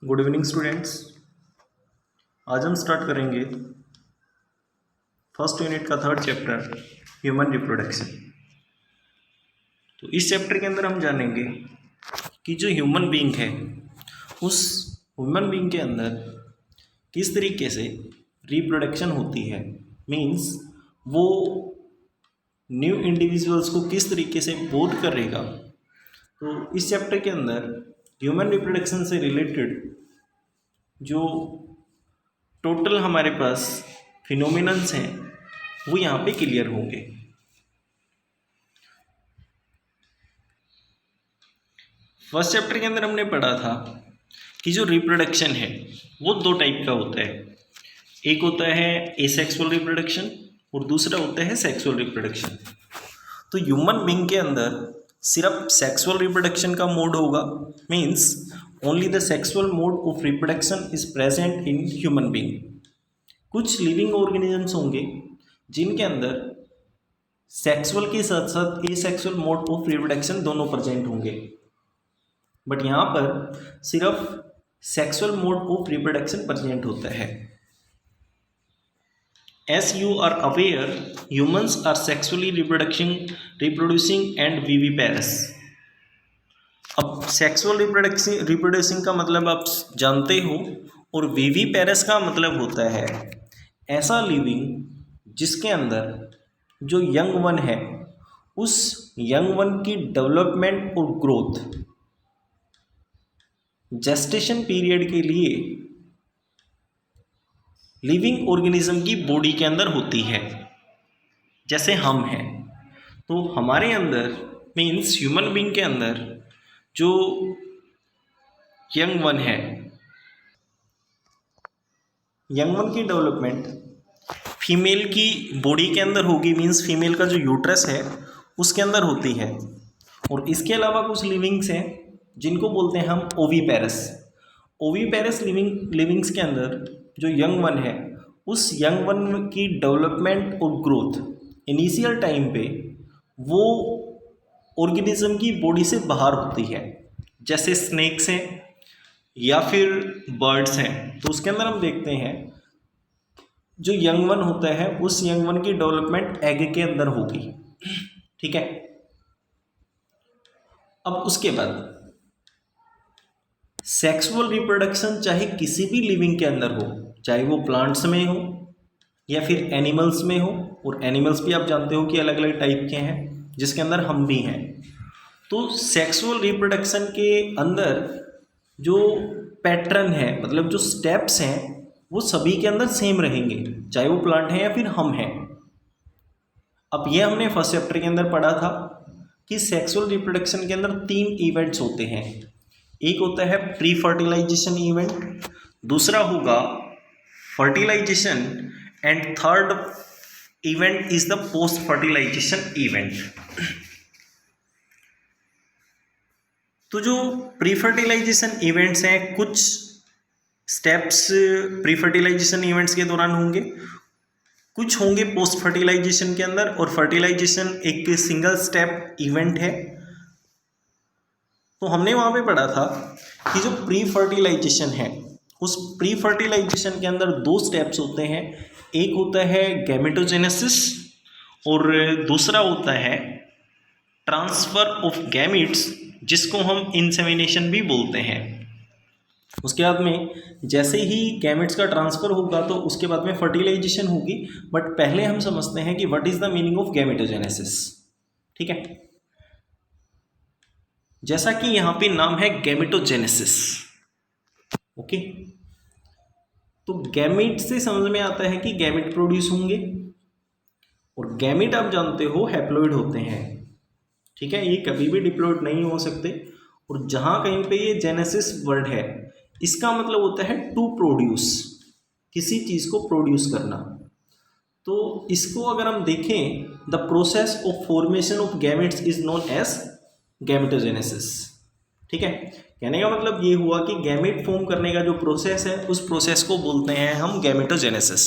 Good evening students. आज हम start करेंगे फर्स्ट यूनिट का थर्ड चैप्टर ह्यूमन रिप्रोडक्शन। तो इस चैप्टर के अंदर हम जानेंगे कि जो ह्यूमन बीइंग है उस ह्यूमन बीइंग के अंदर किस तरीके से रिप्रोडक्शन होती है, मीन्स वो न्यू इंडिविजुअल्स को किस तरीके से बोध करेगा। तो इस चैप्टर के अंदर ह्यूमन रिप्रोडक्शन से रिलेटेड जो टोटल हमारे पास फिनोमिनन्स हैं वो यहाँ पे क्लियर होंगे। फर्स्ट चैप्टर के अंदर हमने पढ़ा था कि जो रिप्रोडक्शन है वो दो टाइप का होता है। एक होता है एसेक्सुअल रिप्रोडक्शन और दूसरा होता है सेक्सुअल रिप्रोडक्शन। तो ह्यूमन बीइंग के अंदर सिर्फ सेक्सुअल रिप्रोडक्शन का मोड होगा, means only the sexual mode of reproduction is present in human being. कुछ लिविंग ऑर्गेनिजम्स होंगे जिनके अंदर सेक्सुअल के साथ साथ एसेक्सुअल मोड ऑफ रिप्रोडक्शन दोनों प्रेजेंट होंगे, बट यहाँ पर सिर्फ sexual mode of reproduction present होता है। As you are aware, humans are sexually reproducing and viviparous। अब सेक्सुअल रिप्रोड्यूसिंग का मतलब आप जानते हो, और विविपेरस का मतलब होता है ऐसा लिविंग जिसके अंदर जो यंग वन है उस यंग वन की डेवलपमेंट और ग्रोथ जेस्टेशन पीरियड के लिए लिविंग ऑर्गेनिज्म की बॉडी के अंदर होती है। जैसे हम हैं, तो हमारे अंदर मीन्स ह्यूमन बीइंग के अंदर जो यंग वन है, यंग वन की डेवलपमेंट फीमेल की बॉडी के अंदर होगी, मीन्स फीमेल का जो यूट्रस है उसके अंदर होती है। और इसके अलावा कुछ लिविंग्स हैं जिनको बोलते हैं हम ओवीपेरस। ओवीपेरस लिविंग्स के अंदर जो यंग वन है उस यंग वन की डेवलपमेंट और ग्रोथ इनिशियल टाइम पे वो ऑर्गेनिज्म की बॉडी से बाहर होती है, जैसे स्नेक्स हैं या फिर बर्ड्स हैं। तो उसके अंदर हम देखते हैं जो यंग वन होता है उस यंग वन की डेवलपमेंट एग के अंदर होगी, ठीक है। अब उसके बाद सेक्सुअल रिप्रोडक्शन चाहे किसी भी लिविंग के अंदर हो, चाहे वो प्लांट्स में हो या फिर एनिमल्स में हो, और एनिमल्स भी आप जानते हो कि अलग अलग टाइप के हैं जिसके अंदर हम भी हैं। तो सेक्सुअल रिप्रोडक्शन के अंदर जो पैटर्न है, मतलब जो स्टेप्स हैं, वो सभी के अंदर सेम रहेंगे, चाहे वो प्लांट है या फिर हम हैं। अब ये हमने फर्स्ट चैप्टर के अंदर पढ़ा था कि सेक्सुअल रिप्रोडक्शन के अंदर 3 इवेंट्स होते हैं। एक होता है प्री फर्टिलाइजेशन इवेंट, दूसरा होगा fertilization, and third event is the post fertilization event. तो जो प्री फर्टिलाइजेशन इवेंट्स हैं, कुछ स्टेप्स प्री फर्टिलाइजेशन इवेंट्स के दौरान होंगे, कुछ होंगे पोस्ट फर्टिलाइजेशन के अंदर, और फर्टिलाइजेशन एक सिंगल स्टेप इवेंट है। तो हमने वहाँ पे पढ़ा था कि जो प्री फर्टिलाइजेशन है उस प्री फर्टिलाइजेशन के अंदर 2 स्टेप्स होते हैं। एक होता है गैमेटोजेनेसिस और दूसरा होता है ट्रांसफ़र ऑफ गैमिट्स, जिसको हम इंसेमिनेशन भी बोलते हैं। उसके बाद में जैसे ही गैमेट्स का ट्रांसफ़र होगा तो उसके बाद में फर्टिलाइजेशन होगी, बट पहले हम समझते हैं कि what is the meaning of gametogenesis, ठीक है। जैसा कि यहाँ पे नाम है गैमेटोजेनेसिस, ओके। तो गैमेट से समझ में आता है कि गैमेट प्रोड्यूस होंगे, और गैमेट आप जानते हो हैप्लॉइड होते हैं, ठीक है। ये कभी भी डिप्लॉइड नहीं हो सकते, और जहाँ कहीं पे ये जेनेसिस वर्ड है इसका मतलब होता है टू प्रोड्यूस, किसी चीज़ को प्रोड्यूस करना। तो इसको अगर हम देखें, the process of formation of gametes is known as gametogenesis, ठीक है। कहने का मतलब ये हुआ कि गैमेट फॉर्म करने का जो प्रोसेस है उस प्रोसेस को बोलते हैं हम गैमेटोजेनेसिस।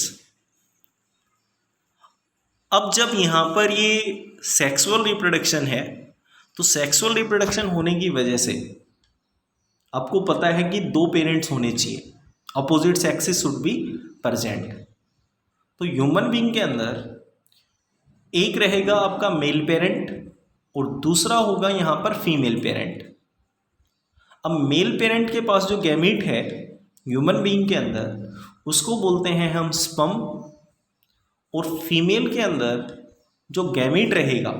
अब जब यहाँ पर ये सेक्सुअल रिप्रोडक्शन है, तो सेक्सुअल रिप्रोडक्शन होने की वजह से आपको पता है कि 2 पेरेंट्स होने चाहिए, opposite sexes should be present. तो ह्यूमन बीइंग के अंदर एक रहेगा आपका मेल पेरेंट और दूसरा होगा यहाँ पर फीमेल पेरेंट। अब मेल पेरेंट के पास जो गैमीट है ह्यूमन बीइंग के अंदर उसको बोलते हैं हम स्पर्म, और फीमेल के अंदर जो गैमीट रहेगा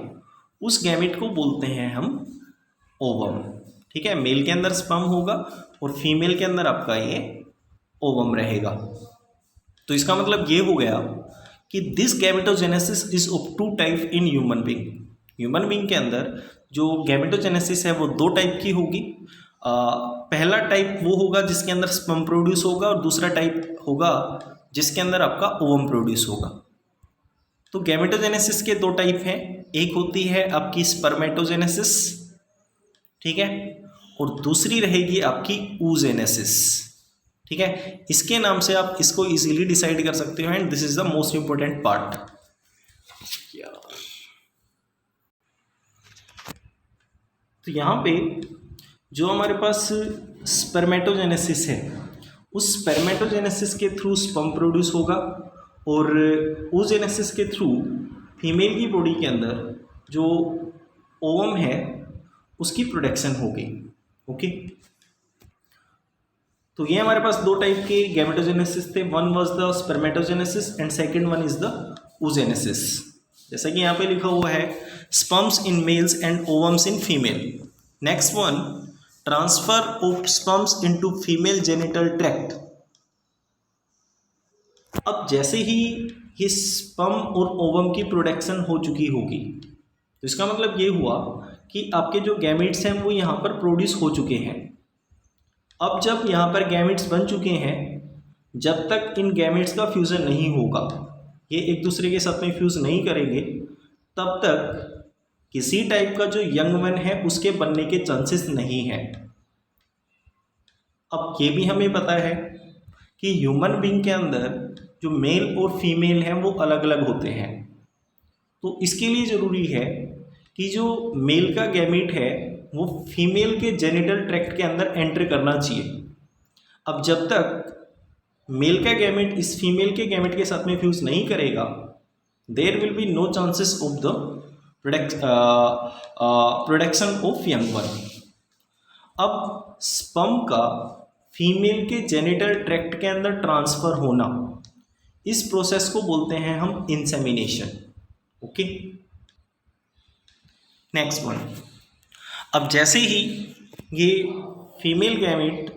उस गैमीट को बोलते हैं हम ओवम। ठीक है, मेल के अंदर स्पर्म होगा और फीमेल के अंदर आपका ये ओवम रहेगा। तो इसका मतलब ये हो गया कि this gametogenesis is of 2 type in human being. Human being के अंदर जो गैमेटोजेनेसिस है वो 2 टाइप की होगी। पहला टाइप वो होगा जिसके अंदर स्पर्म प्रोड्यूस होगा और दूसरा टाइप होगा जिसके अंदर आपका ओवम प्रोड्यूस होगा। तो गैमेटोजेनेसिस के 2 टाइप हैं, एक होती है आपकी स्पर्मेटोजेनेसिस, ठीक है, और दूसरी रहेगी आपकी oogenesis। ठीक है, इसके नाम से आप इसको इजीली डिसाइड कर सकते हो and this is the most important part. तो यहाँ पे जो हमारे पास स्पर्मेटोजेनेसिस है उस स्पर्मेटोजेनेसिस के थ्रू स्पर्म प्रोड्यूस होगा और oogenesis के थ्रू फीमेल की बॉडी के अंदर जो ओवम है उसकी प्रोडक्शन होगी। ओके, तो ये हमारे पास 2 टाइप के गैमेटोजेनेसिस थे, one was the spermatogenesis and second one is the oogenesis। जैसा कि यहाँ पे लिखा हुआ है sperms in males and ovums in female. Next one, transfer of sperms into female genital tract. अब जैसे ही ये स्पर्म और ओवम की प्रोडक्शन हो चुकी होगी तो इसका मतलब ये हुआ कि आपके जो गैमेट्स हैं वो यहाँ पर प्रोड्यूस हो चुके हैं। अब जब यहाँ पर गैमेट्स बन चुके हैं, जब तक इन गैमेट्स का फ्यूज़न नहीं होगा, ये एक दूसरे के साथ में फ्यूज़ नहीं करेंगे, तब तक किसी टाइप का जो यंग वन है उसके बनने के चांसेस नहीं हैं। अब ये भी हमें पता है कि ह्यूमन बीइंग के अंदर जो मेल और फीमेल हैं वो अलग अलग होते हैं। तो इसके लिए ज़रूरी है कि जो मेल का गैमीट है वो फीमेल के जेनिटल ट्रैक्ट के अंदर एंटर करना चाहिए। अब जब तक मेल का गैमीट इस फीमेल के गैमीट के साथ में फ्यूज़ नहीं करेगा, there will be no chances of the production of young one. अब स्पर्म का फीमेल के जेनिटल ट्रैक्ट के अंदर ट्रांसफ़र होना, इस प्रोसेस को बोलते हैं हम इंसेमिनेशन। ओके, नेक्स्ट वन, अब जैसे ही ये फीमेल गैमेट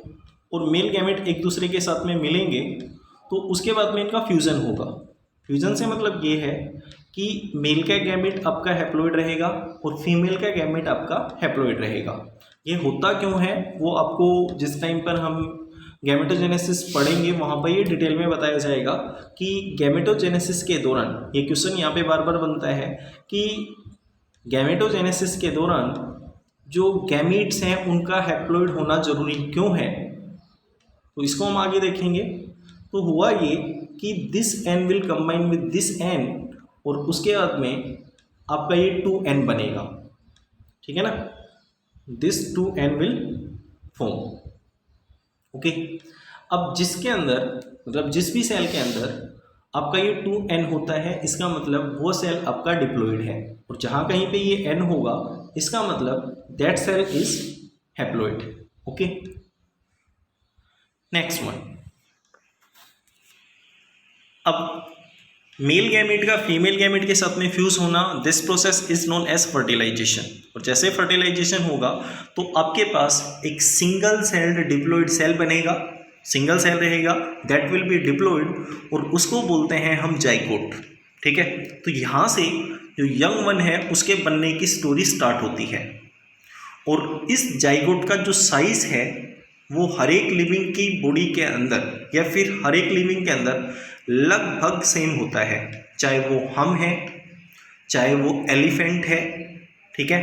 और मेल गैमेट एक दूसरे के साथ में मिलेंगे तो उसके बाद में इनका फ्यूज़न होगा। फ्यूज़न से मतलब ये है कि मेल का गैमेट आपका हैप्लॉइड रहेगा और फीमेल का गैमेट आपका हैप्लॉइड रहेगा। ये होता क्यों है वो आपको जिस टाइम पर हम गैमेटोजेनेसिस पढ़ेंगे वहाँ पर ये डिटेल में बताया जाएगा कि गैमेटोजेनेसिस के दौरान, ये क्वेश्चन यहाँ पे बार बार बनता है कि गैमेटोजेनेसिस के दौरान जो गैमीट्स हैं उनका हैप्लॉइड होना जरूरी क्यों है, तो इसको हम आगे देखेंगे। तो हुआ ये कि this N will combine with this N और उसके बाद में आपका ये 2n बनेगा। ठीक है ना, this 2n will form. Okay, अब जिसके अंदर मतलब जिस भी सेल के अंदर आपका ये 2n होता है, इसका मतलब वो सेल आपका डिप्लॉइड है, और जहाँ कहीं पे ये n होगा इसका मतलब that cell is haploid. Okay, next one, अब मेल गैमेट का फीमेल गैमेट के साथ में फ्यूज होना, this process is known as fertilization. और जैसे फर्टिलाइजेशन होगा तो आपके पास एक सिंगल सेल्ड डिप्लॉइड सेल बनेगा, सिंगल सेल रहेगा, दैट विल बी डिप्लॉइड और उसको बोलते हैं हम जाइगोट। ठीक है, तो यहाँ से जो यंग वन है उसके बनने की स्टोरी स्टार्ट होती है, और इस जाइगोट का जो साइज है वो हर एक लिविंग की बॉडी के अंदर या फिर हर एक लिविंग के अंदर लगभग सेम होता है, चाहे वो हम हैं चाहे वो एलिफेंट है। ठीक है,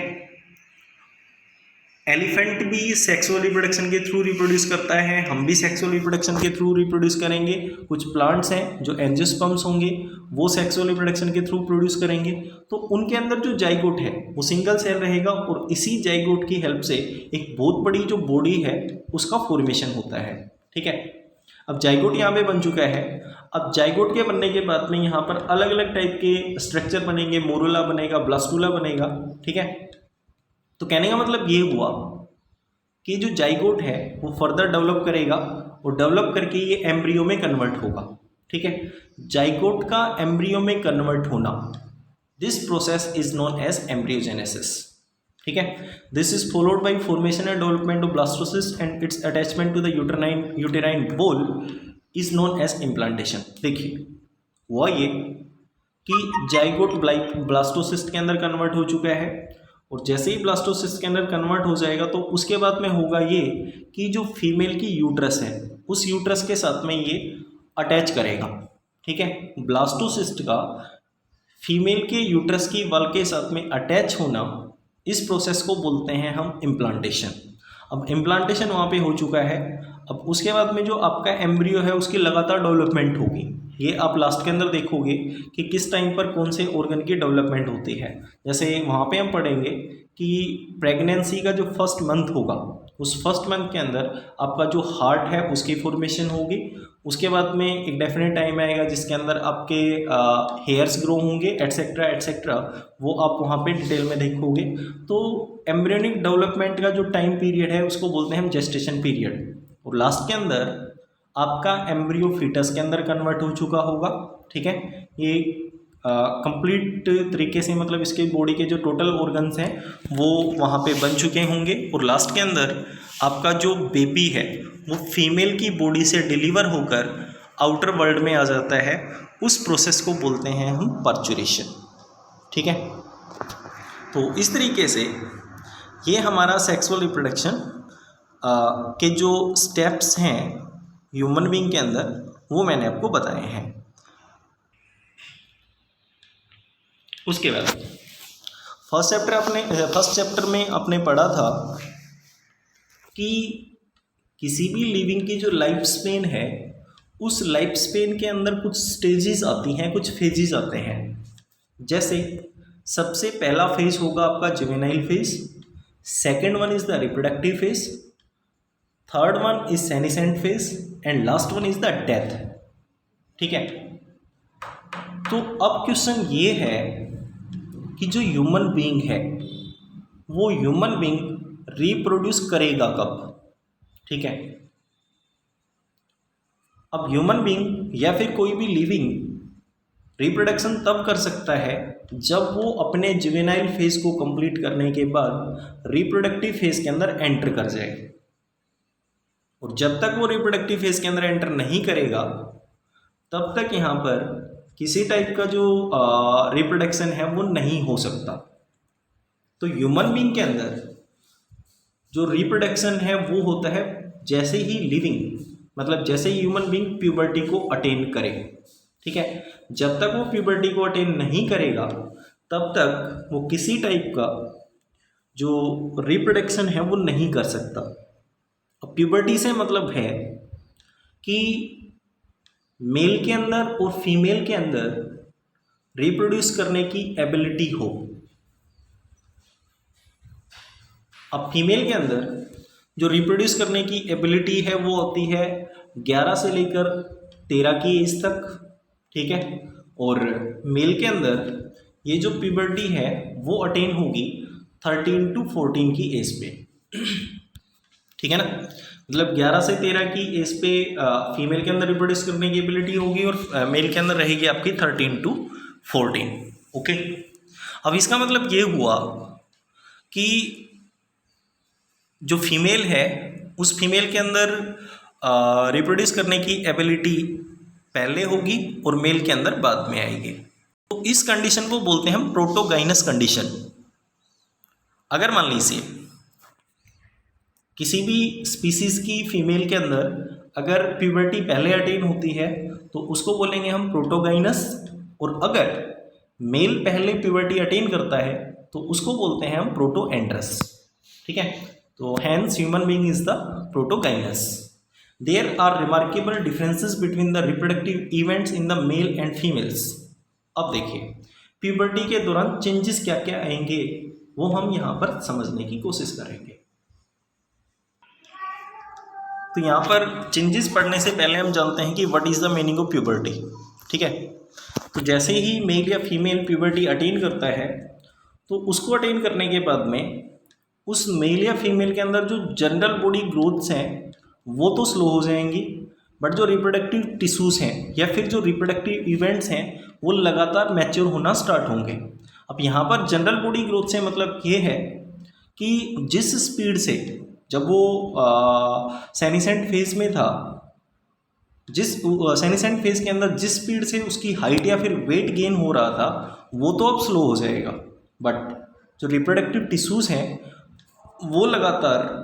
एलिफेंट भी सेक्सुअल रिप्रोडक्शन के थ्रू रिप्रोड्यूस करता है, हम भी सेक्सुअल रिप्रोडक्शन के थ्रू रिप्रोड्यूस करेंगे। कुछ प्लांट्स हैं जो एंजियोस्पर्म्स होंगे, वो सेक्सुअल रिप्रोडक्शन के थ्रू प्रोड्यूस करेंगे। तो उनके अंदर जो जाइगोट है वो सिंगल सेल रहेगा और इसी जाइगोट की हेल्प से एक बहुत बड़ी जो बॉडी है उसका फॉर्मेशन होता है। ठीक है, अब जाइगोट यहाँ पे बन चुका है। अब जाइगोट के बनने के बाद में यहाँ पर अलग अलग टाइप के स्ट्रक्चर बनेंगे, मोरुला बनेगा, ब्लास्टुला बनेगा। ठीक है, तो कहने का मतलब ये हुआ कि जो जाइगोट है वो फर्दर डेवलप करेगा और डेवलप करके ये एम्ब्रियो में कन्वर्ट होगा। ठीक है, जाइगोट का एम्ब्रियो में कन्वर्ट होना, this process is known as embryogenesis. ठीक है, this is followed by formation and development of blastocyst and its attachment to the uterine wall is known as implantation. देखिए हुआ ये कि जाइगोट ब्लास्टोसिस्ट के अंदर कन्वर्ट हो चुका है और जैसे ही ब्लास्टोसिस्ट के अंदर कन्वर्ट हो जाएगा तो उसके बाद में होगा ये कि जो फीमेल की यूट्रस है उस यूट्रस के साथ में ये अटैच करेगा। ठीक है, ब्लास्टोसिस्ट का फीमेल के यूट्रस की वॉल के साथ में अटैच होना, इस प्रोसेस को बोलते हैं हम इम्प्लांटेशन। अब इम्प्लांटेशन वहाँ पे हो चुका है। अब उसके बाद में जो आपका एम्ब्रियो है उसकी लगातार डेवलपमेंट होगी। ये आप लास्ट के अंदर देखोगे कि किस टाइम पर कौन से ऑर्गन की डेवलपमेंट होती है। जैसे वहाँ पे हम पढ़ेंगे कि प्रेगनेंसी का जो फर्स्ट मंथ होगा उस फर्स्ट मंथ के अंदर आपका जो हार्ट है उसकी फॉर्मेशन होगी। उसके बाद में एक डेफिनेट टाइम आएगा जिसके अंदर आपके हेयर्स ग्रो होंगे एटसेट्रा एटसेट्रा, वो आप वहाँ पे डिटेल में देखोगे। तो एम्ब्रियोनिक डेवलपमेंट का जो टाइम पीरियड है उसको बोलते हैं हम जेस्टेशन पीरियड। और लास्ट के अंदर आपका एम्ब्रियो फीटस के अंदर कन्वर्ट हो चुका होगा। ठीक है, ये कंप्लीट तरीके से मतलब इसके बॉडी के जो टोटल ऑर्गन्स हैं वो वहाँ पे बन चुके होंगे। और लास्ट के अंदर आपका जो बेबी है वो फीमेल की बॉडी से डिलीवर होकर आउटर वर्ल्ड में आ जाता है। उस प्रोसेस को बोलते हैं हम पार्चुरेशन। ठीक है, तो इस तरीके से ये हमारा सेक्सुअल रिप्रोडक्शन के जो स्टेप्स हैं ह्यूमन बीइंग के अंदर वो मैंने आपको बताए हैं। उसके बाद फर्स्ट चैप्टर में आपने पढ़ा था कि किसी भी लिविंग की जो लाइफ स्पेन है उस लाइफ स्पेन के अंदर कुछ स्टेजेस आती हैं, कुछ फेजेस आते हैं। जैसे सबसे पहला फेज होगा आपका juvenile phase, second one is the reproductive phase, third one is senescent phase and last one is the death. ठीक है, तो अब क्वेश्चन ये है कि जो ह्यूमन बीइंग है वो ह्यूमन बीइंग रिप्रोड्यूस करेगा कब। ठीक है, अब ह्यूमन बीइंग या फिर कोई भी लिविंग रिप्रोडक्शन तब कर सकता है जब वो अपने जुवेनाइल फेज को कंप्लीट करने के बाद रिप्रोडक्टिव फेज के अंदर एंटर कर जाए। और जब तक वो रिप्रोडक्टिव फेज के अंदर एंटर नहीं करेगा तब तक यहाँ पर किसी टाइप का जो रिप्रोडक्शन है वो नहीं हो सकता। तो ह्यूमन बीइंग के अंदर जो रिप्रोडक्शन है वो होता है जैसे ही लिविंग, मतलब जैसे ही ह्यूमन बीइंग प्यूबर्टी को अटेन करे। ठीक है, जब तक वो प्यूबर्टी को अटेन नहीं करेगा तब तक वो किसी टाइप का जो रिप्रोडक्शन है वो नहीं कर सकता। अब प्यूबर्टी से मतलब है कि मेल के अंदर और फीमेल के अंदर रिप्रोड्यूस करने की एबिलिटी हो। अब फीमेल के अंदर जो रिप्रोड्यूस करने की एबिलिटी है वो होती है 11 से लेकर 13 की एज तक। ठीक है, और मेल के अंदर ये जो प्यूबर्टी है वो अटेन होगी 13 to 14 की एज पे। ठीक है ना, मतलब 11 से 13 की एज पे फीमेल के अंदर रिप्रोड्यूस करने की एबिलिटी होगी और मेल के अंदर रहेगी आपकी 13 to 14। ओके, अब इसका मतलब ये हुआ कि जो फीमेल है उस फीमेल के अंदर रिप्रोड्यूस करने की एबिलिटी पहले होगी और मेल के अंदर बाद में आएगी। तो इस कंडीशन को बोलते हैं हम प्रोटोगाइनस कंडीशन। अगर मान लीजिए किसी भी स्पीसीज की फीमेल के अंदर अगर प्यूबर्टी पहले अटेन होती है तो उसको बोलेंगे हम प्रोटोगाइनस, और अगर मेल पहले प्यूबर्टी अटेन करता है तो उसको बोलते हैं हम प्रोटोएंड्रस। ठीक है, तो hence human being is the protogynous. There are remarkable differences between the reproductive events in the male and females. अब देखिए प्यूबर्टी के दौरान चेंजेस क्या क्या आएंगे वो हम यहाँ पर समझने की कोशिश करेंगे। तो यहाँ पर चेंजेस पढ़ने से पहले हम जानते हैं कि what is the meaning of puberty. ठीक है, तो जैसे ही मेल या फीमेल प्यूबर्टी अटेन करता है तो उसको अटेन करने के बाद में उस मेल या फीमेल के अंदर जो जनरल बॉडी ग्रोथ्स हैं वो तो स्लो हो जाएंगी, बट जो रिप्रोडक्टिव टिश्यूज़ हैं या फिर जो रिप्रोडक्टिव इवेंट्स हैं वो लगातार मैच्योर होना स्टार्ट होंगे। अब यहाँ पर जनरल बॉडी ग्रोथ से मतलब ये है कि जिस स्पीड से जब वो सेनिसेंट फेज में था, जिस सेनिसेंट फेज के अंदर जिस स्पीड से उसकी हाइट या फिर वेट गेन हो रहा था वो तो अब स्लो हो जाएगा, बट जो रिप्रोडक्टिव टिश्यूज़ हैं वो लगातार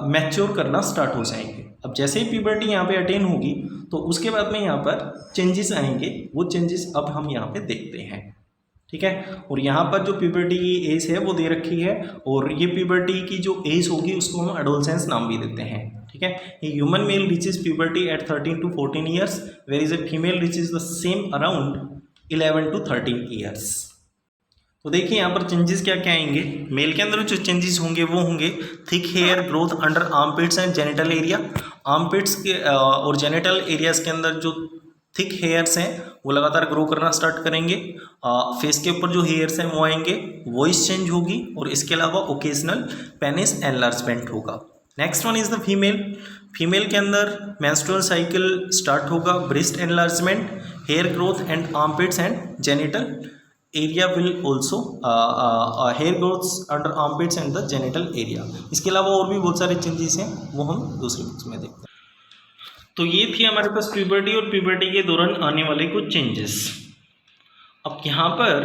मैच्योर करना स्टार्ट हो जाएंगे। अब जैसे ही प्यूबर्टी यहाँ पे अटेन होगी तो उसके बाद में यहाँ पर चेंजेस आएंगे, वो चेंजेस अब हम यहाँ पे देखते हैं। ठीक है, और यहाँ पर जो प्यूबर्टी की एज है वो दे रखी है, और ये प्यूबर्टी की जो एज होगी उसको हम एडोलसेंस नाम भी देते हैं। ठीक है, ये human male reaches puberty at 13 to 14 years, where is a female reaches the same around 11 to 13 years. तो देखिए यहाँ पर चेंजेस क्या क्या आएंगे। मेल के अंदर जो चेंजेस होंगे वो होंगे thick hair growth under armpits and genital area. Armpits के और जेनिटल एरियाज के अंदर जो थिक हेयर्स हैं वो लगातार ग्रो करना स्टार्ट करेंगे। फेस के ऊपर जो हेयर्स हैं वो आएंगे, वॉइस चेंज होगी, और इसके अलावा ओकेजनल पेनिस एनलार्जमेंट होगा। Next one is the female. Female के अंदर मेंस्ट्रुअल साइकिल स्टार्ट होगा, breast enlargement, hair growth and armpits and genital area will also hair growths under armpits and the genital area. इसके अलावा और भी बहुत सारे चेंजेस हैं वो हम दूसरी बुक्स में देखते हैं। तो ये थी हमारे पास प्यूबर्टी और प्यूबर्टी के दौरान आने वाले कुछ चेंजेस। अब यहाँ पर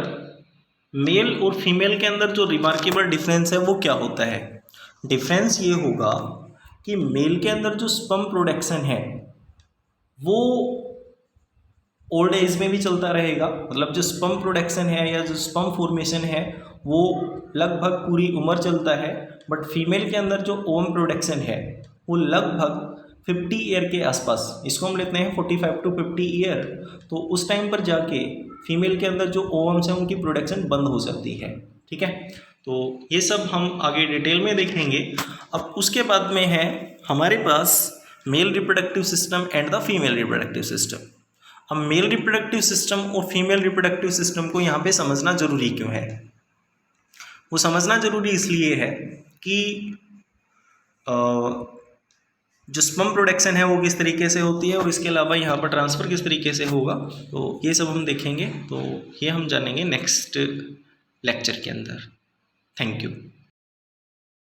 मेल और फीमेल के अंदर जो रिमार्केबल डिफरेंस है वो क्या होता है। डिफरेंस ये होगा कि मेल के अंदर जो स्पर्म प्रोडक्शन है वो ओल्ड एज में भी चलता रहेगा, मतलब जो स्पर्म प्रोडक्शन है या जो स्पर्म फॉर्मेशन है वो लगभग पूरी उम्र चलता है। बट फीमेल के अंदर जो ओवम प्रोडक्शन है वो लगभग 50 ईयर के आसपास, इसको हम लेते हैं 45 to 50 ईयर, तो उस टाइम पर जाके फीमेल के अंदर जो ओवम्स हैं उनकी प्रोडक्शन बंद हो जाती है। ठीक है, तो ये सब हम आगे डिटेल में देखेंगे। अब उसके बाद में है हमारे पास male reproductive system and the female reproductive system. अब मेल रिप्रोडक्टिव सिस्टम और फीमेल रिप्रोडक्टिव सिस्टम को यहाँ पे समझना जरूरी क्यों है। वो समझना जरूरी इसलिए है कि जो स्पर्म प्रोडक्शन है वो किस तरीके से होती है और इसके अलावा यहाँ पर ट्रांसफ़र किस तरीके से होगा, तो ये सब हम देखेंगे। तो ये हम जानेंगे नेक्स्ट लेक्चर के अंदर। Thank you.